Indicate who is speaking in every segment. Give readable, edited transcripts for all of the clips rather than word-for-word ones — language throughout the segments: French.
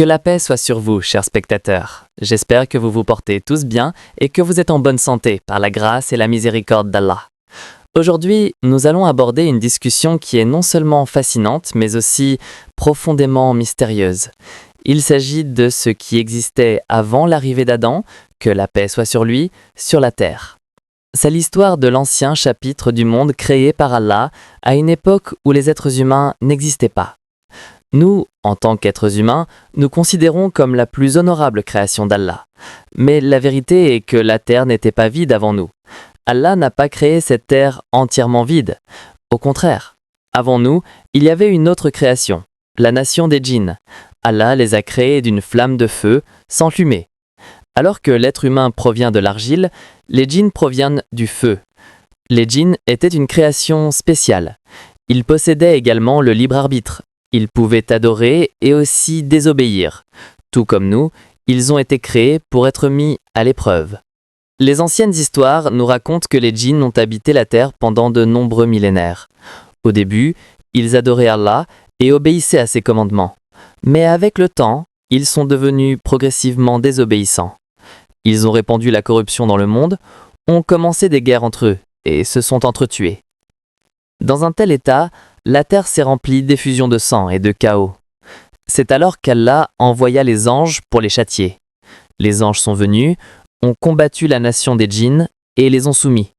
Speaker 1: Que la paix soit sur vous, chers spectateurs. J'espère que vous vous portez tous bien et que vous êtes en bonne santé par la grâce et la miséricorde d'Allah. Aujourd'hui, nous allons aborder une discussion qui est non seulement fascinante, mais aussi profondément mystérieuse. Il s'agit de ce qui existait avant l'arrivée d'Adam, que la paix soit sur lui, sur la terre. C'est l'histoire de l'ancien chapitre du monde créé par Allah à une époque où les êtres humains n'existaient pas. Nous, en tant qu'êtres humains, nous considérons comme la plus honorable création d'Allah. Mais la vérité est que la terre n'était pas vide avant nous. Allah n'a pas créé cette terre entièrement vide. Au contraire, avant nous, il y avait une autre création, la nation des djinns. Allah les a créés d'une flamme de feu, sans fumée. Alors que l'être humain provient de l'argile, les djinns proviennent du feu. Les djinns étaient une création spéciale. Ils possédaient également le libre arbitre. Ils pouvaient adorer et aussi désobéir. Tout comme nous, ils ont été créés pour être mis à l'épreuve. Les anciennes histoires nous racontent que les djinns ont habité la terre pendant de nombreux millénaires. Au début, ils adoraient Allah et obéissaient à ses commandements. Mais avec le temps, ils sont devenus progressivement désobéissants. Ils ont répandu la corruption dans le monde, ont commencé des guerres entre eux et se sont entretués. Dans un tel état, la terre s'est remplie d'effusions de sang et de chaos. C'est alors qu'Allah envoya les anges pour les châtier. Les anges sont venus, ont combattu la nation des djinns et les ont soumis.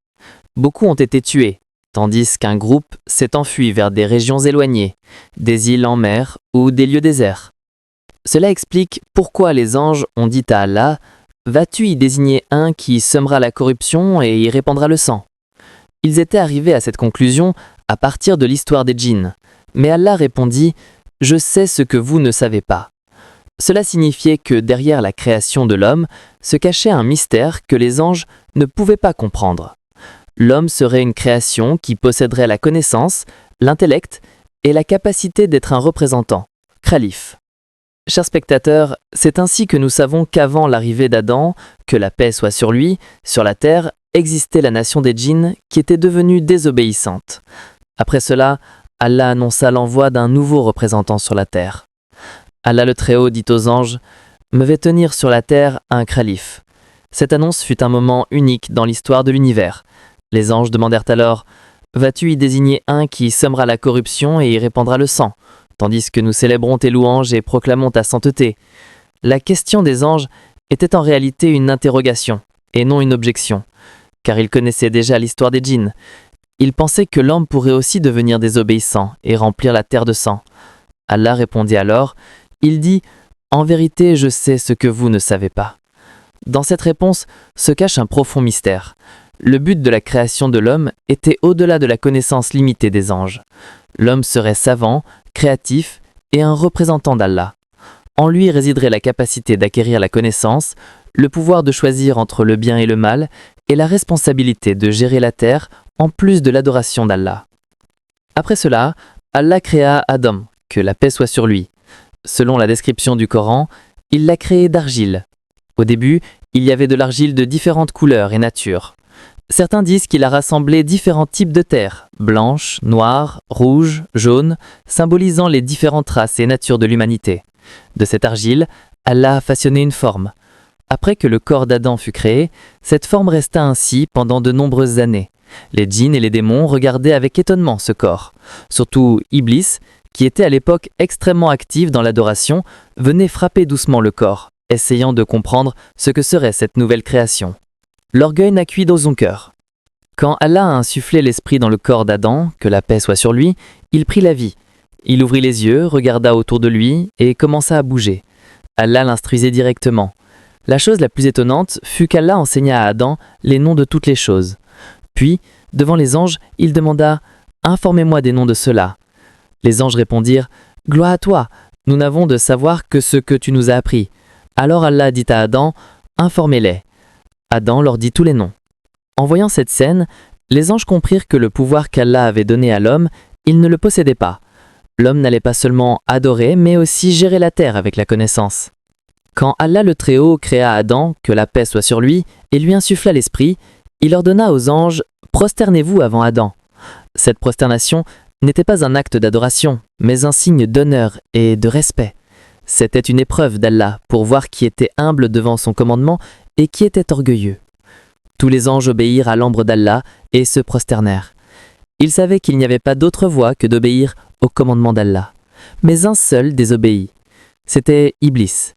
Speaker 1: Beaucoup ont été tués, tandis qu'un groupe s'est enfui vers des régions éloignées, des îles en mer ou des lieux déserts. Cela explique pourquoi les anges ont dit à Allah « Vas-tu y désigner un qui sèmera la corruption et y répandra le sang ?» Ils étaient arrivés à cette conclusion à partir de l'histoire des djinns, mais Allah répondit « Je sais ce que vous ne savez pas ». Cela signifiait que derrière la création de l'homme se cachait un mystère que les anges ne pouvaient pas comprendre. L'homme serait une création qui posséderait la connaissance, l'intellect et la capacité d'être un représentant, khalife. Chers spectateurs, c'est ainsi que nous savons qu'avant l'arrivée d'Adam, que la paix soit sur lui, sur la terre, existait la nation des djinns qui était devenue désobéissante. Après cela, Allah annonça l'envoi d'un nouveau représentant sur la terre. Allah le Très-Haut dit aux anges « Me vais tenir sur la terre un khalife ». Cette annonce fut un moment unique dans l'histoire de l'univers. Les anges demandèrent alors « Vas-tu y désigner un qui sèmera la corruption et y répandra le sang, tandis que nous célébrons tes louanges et proclamons ta sainteté ?» La question des anges était en réalité une interrogation et non une objection, car ils connaissaient déjà l'histoire des djinns. Ils pensaient que l'homme pourrait aussi devenir désobéissant et remplir la terre de sang. Allah répondit alors, il dit « En vérité, je sais ce que vous ne savez pas ». Dans cette réponse se cache un profond mystère. Le but de la création de l'homme était au-delà de la connaissance limitée des anges. L'homme serait savant, créatif et un représentant d'Allah. En lui résiderait la capacité d'acquérir la connaissance, le pouvoir de choisir entre le bien et le mal et la responsabilité de gérer la terre en plus de l'adoration d'Allah. Après cela, Allah créa Adam, que la paix soit sur lui. Selon la description du Coran, il l'a créé d'argile. Au début, il y avait de l'argile de différentes couleurs et natures. Certains disent qu'il a rassemblé différents types de terre, blanche, noire, rouge, jaune, symbolisant les différentes races et natures de l'humanité. De cette argile, Allah a façonné une forme. Après que le corps d'Adam fut créé, cette forme resta ainsi pendant de nombreuses années. Les djinns et les démons regardaient avec étonnement ce corps. Surtout Iblis, qui était à l'époque extrêmement actif dans l'adoration, venait frapper doucement le corps, essayant de comprendre ce que serait cette nouvelle création. L'orgueil naquit dans son cœur. Quand Allah a insufflé l'esprit dans le corps d'Adam, que la paix soit sur lui, il prit la vie. Il ouvrit les yeux, regarda autour de lui et commença à bouger. Allah l'instruisait directement. La chose la plus étonnante fut qu'Allah enseigna à Adam les noms de toutes les choses. Puis, devant les anges, il demanda « Informez-moi des noms de ceux-là » Les anges répondirent « Gloire à toi, nous n'avons de savoir que ce que tu nous as appris. » Alors Allah dit à Adam « Informez-les » Adam leur dit tous les noms. En voyant cette scène, les anges comprirent que le pouvoir qu'Allah avait donné à l'homme, il ne le possédait pas. L'homme n'allait pas seulement adorer, mais aussi gérer la terre avec la connaissance. Quand Allah le Très-Haut créa Adam, que la paix soit sur lui, et lui insuffla l'esprit, il ordonna aux anges « Prosternez-vous avant Adam ». Cette prosternation n'était pas un acte d'adoration, mais un signe d'honneur et de respect. C'était une épreuve d'Allah pour voir qui était humble devant son commandement et qui était orgueilleux. Tous les anges obéirent à l'ambre d'Allah et se prosternèrent. Ils savaient qu'il n'y avait pas d'autre voie que d'obéir au commandement d'Allah. Mais un seul désobéit. C'était Iblis.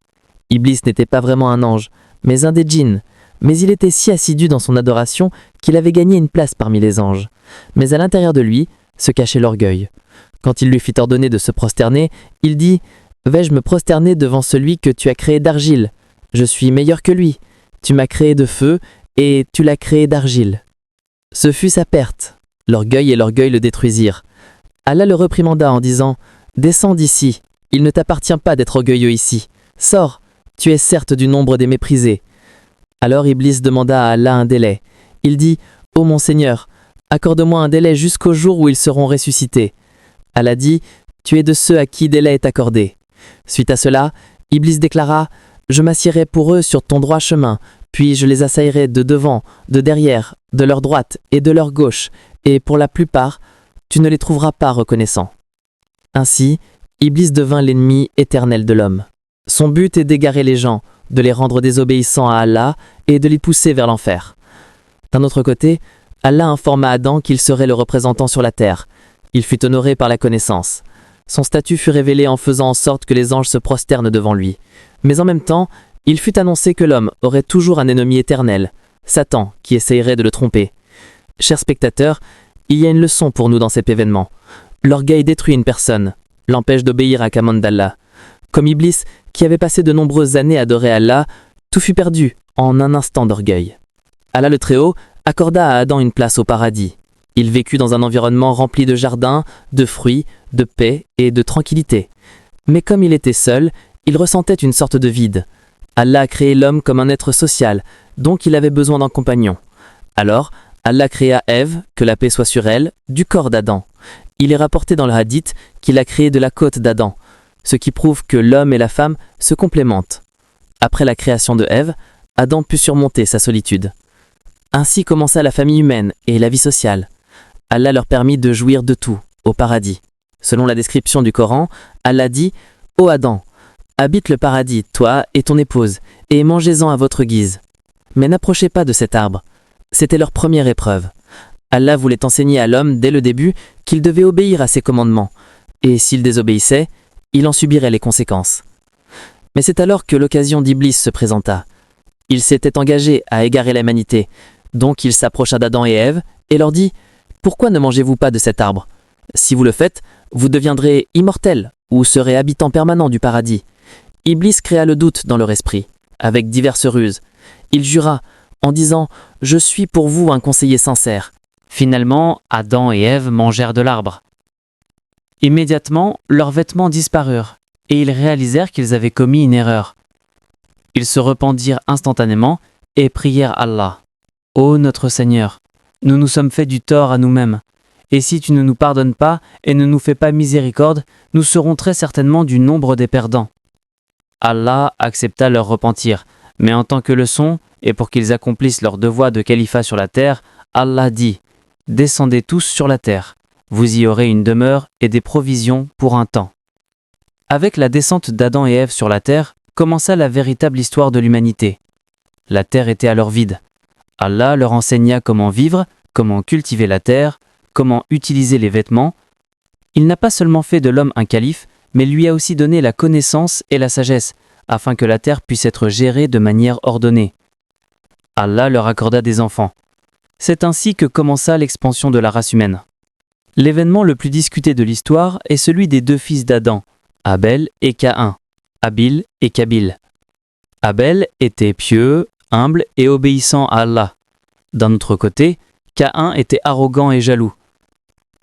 Speaker 1: Iblis n'était pas vraiment un ange, mais un des djinns. Mais il était si assidu dans son adoration qu'il avait gagné une place parmi les anges. Mais à l'intérieur de lui se cachait l'orgueil. Quand il lui fit ordonner de se prosterner, il dit « Vais-je me prosterner devant celui que tu as créé d'argile ? Je suis meilleur que lui. Tu m'as créé de feu et tu l'as créé d'argile. » Ce fut sa perte. L'orgueil et l'orgueil le détruisirent. Allah le réprimanda en disant « Descends d'ici, il ne t'appartient pas d'être orgueilleux ici. Sors, tu es certes du nombre des méprisés. » Alors Iblis demanda à Allah un délai. Il dit « Ô mon Seigneur, accorde-moi un délai jusqu'au jour où ils seront ressuscités. » Allah dit « Tu es de ceux à qui délai est accordé. » Suite à cela, Iblis déclara « Je m'assiérai pour eux sur ton droit chemin, puis je les assaillerai de devant, de derrière, de leur droite et de leur gauche, et pour la plupart, tu ne les trouveras pas reconnaissants. » Ainsi, Iblis devint l'ennemi éternel de l'homme. Son but est d'égarer les gens, de les rendre désobéissants à Allah et de les pousser vers l'enfer. D'un autre côté, Allah informa Adam qu'il serait le représentant sur la terre. Il fut honoré par la connaissance. Son statut fut révélé en faisant en sorte que les anges se prosternent devant lui. Mais en même temps, il fut annoncé que l'homme aurait toujours un ennemi éternel, Satan, qui essayerait de le tromper. Chers spectateurs, il y a une leçon pour nous dans cet événement. L'orgueil détruit une personne, l'empêche d'obéir à un commande d'Allah. Comme Iblis, qui avait passé de nombreuses années à adorer Allah, tout fut perdu en un instant d'orgueil. Allah le Très-Haut accorda à Adam une place au paradis. Il vécut dans un environnement rempli de jardins, de fruits, de paix et de tranquillité. Mais comme il était seul, il ressentait une sorte de vide. Allah a créé l'homme comme un être social, donc il avait besoin d'un compagnon. Alors, Allah créa Ève, que la paix soit sur elle, du corps d'Adam. Il est rapporté dans le hadith qu'il a créé de la côte d'Adam, ce qui prouve que l'homme et la femme se complémentent. Après la création de Ève, Adam put surmonter sa solitude. Ainsi commença la famille humaine et la vie sociale. Allah leur permit de jouir de tout, au paradis. Selon la description du Coran, Allah dit « Ô Adam, habite le paradis, toi et ton épouse, et mangez-en à votre guise. Mais n'approchez pas de cet arbre. » C'était leur première épreuve. Allah voulait enseigner à l'homme dès le début qu'il devait obéir à ses commandements, et s'il désobéissait, il en subirait les conséquences. Mais c'est alors que l'occasion d'Iblis se présenta. Il s'était engagé à égarer l'humanité, donc il s'approcha d'Adam et Ève et leur dit « Pourquoi ne mangez-vous pas de cet arbre ? Si vous le faites, vous deviendrez immortels ou serez habitants permanents du paradis. » Iblis créa le doute dans leur esprit, avec diverses ruses. Il jura en disant « Je suis pour vous un conseiller sincère. » Finalement, Adam et Ève mangèrent de l'arbre. Immédiatement, leurs vêtements disparurent, et ils réalisèrent qu'ils avaient commis une erreur. Ils se repentirent instantanément et prièrent Allah. « Ô notre Seigneur, nous nous sommes fait du tort à nous-mêmes, et si tu ne nous pardonnes pas et ne nous fais pas miséricorde, nous serons très certainement du nombre des perdants. » Allah accepta leur repentir, mais en tant que leçon, et pour qu'ils accomplissent leur devoir de califat sur la terre, Allah dit « Descendez tous sur la terre. Vous y aurez une demeure et des provisions pour un temps. » Avec la descente d'Adam et Ève sur la terre, commença la véritable histoire de l'humanité. La terre était alors vide. Allah leur enseigna comment vivre, comment cultiver la terre, comment utiliser les vêtements. Il n'a pas seulement fait de l'homme un calife, mais lui a aussi donné la connaissance et la sagesse, afin que la terre puisse être gérée de manière ordonnée. Allah leur accorda des enfants. C'est ainsi que commença l'expansion de la race humaine. L'événement le plus discuté de l'histoire est celui des deux fils d'Adam, Abel et Caïn, Abil et Kabil. Abel était pieux, humble et obéissant à Allah. D'un autre côté, Caïn était arrogant et jaloux.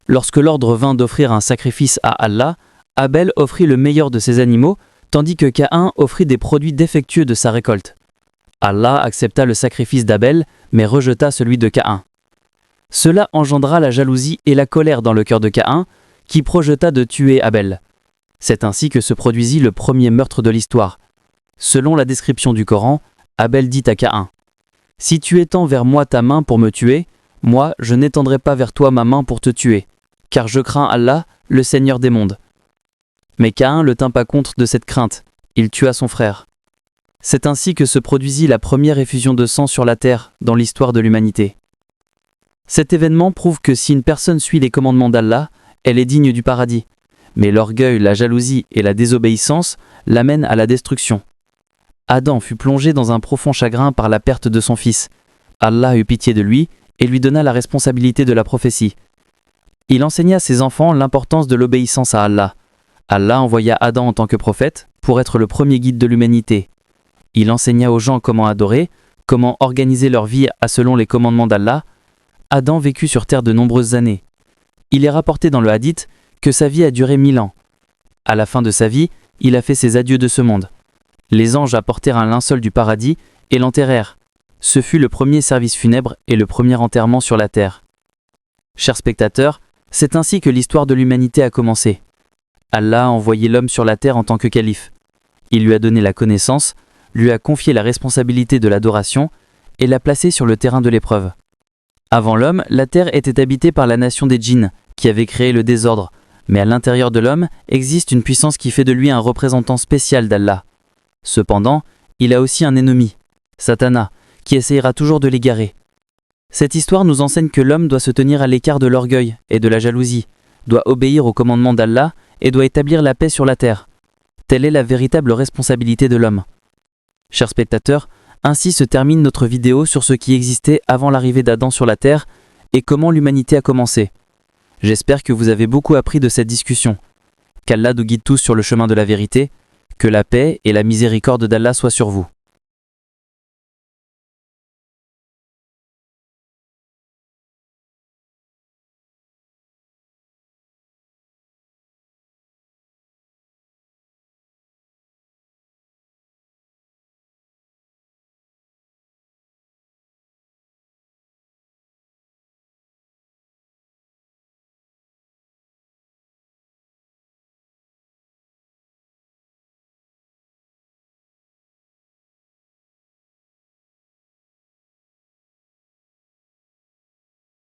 Speaker 1: Lorsque l'ordre vint d'offrir un sacrifice à Allah, Abel offrit le meilleur de ses animaux, tandis que Caïn offrit des produits défectueux de sa récolte. Allah accepta le sacrifice d'Abel, mais rejeta celui de Caïn. Cela engendra la jalousie et la colère dans le cœur de Caïn, qui projeta de tuer Abel. C'est ainsi que se produisit le premier meurtre de l'histoire. Selon la description du Coran, Abel dit à Caïn « Si tu étends vers moi ta main pour me tuer, moi je n'étendrai pas vers toi ma main pour te tuer, car je crains Allah, le Seigneur des mondes. » Mais Caïn ne tint pas compte de cette crainte,
Speaker 2: il tua son frère. C'est ainsi que se produisit la première effusion de sang sur la terre dans l'histoire de l'humanité. Cet événement prouve que si une personne suit les commandements d'Allah, elle est digne du paradis. Mais l'orgueil, la jalousie et la désobéissance l'amènent à la destruction. Adam fut plongé dans un profond chagrin par la perte de son fils. Allah eut pitié de lui et lui donna la responsabilité de la prophétie. Il enseigna à ses enfants l'importance de l'obéissance à Allah. Allah envoya Adam en tant que prophète pour être le premier guide de l'humanité. Il enseigna aux gens comment adorer, comment organiser leur vie selon les commandements d'Allah. Adam vécut sur terre de nombreuses années. Il est rapporté dans le hadith que sa vie a duré 1000 ans. À la fin de sa vie, il a fait ses adieux de ce monde. Les anges apportèrent un linceul du paradis et l'enterrèrent. Ce fut le premier service funèbre et le premier enterrement sur la terre. Chers spectateurs, c'est ainsi que l'histoire de l'humanité a commencé. Allah a envoyé l'homme sur la terre en tant que calife. Il lui a donné la connaissance, lui a confié la responsabilité de l'adoration et l'a placé sur le terrain de l'épreuve. Avant l'homme, la terre était habitée par la nation des djinns, qui avait créé le désordre, mais à l'intérieur de l'homme existe une puissance qui fait de lui un représentant spécial d'Allah. Cependant, il a aussi un ennemi, Satana, qui essayera toujours de l'égarer. Cette histoire nous enseigne que l'homme doit se tenir à l'écart de l'orgueil et de la jalousie, doit obéir aux commandements d'Allah et doit établir la paix sur la terre. Telle est la véritable responsabilité de l'homme. Chers spectateurs, ainsi se termine notre vidéo sur ce qui existait avant l'arrivée d'Adam sur la terre et comment l'humanité a commencé. J'espère que vous avez beaucoup appris de cette discussion. Qu'Allah nous guide tous sur le chemin de la vérité, que la paix et la miséricorde d'Allah soient sur vous.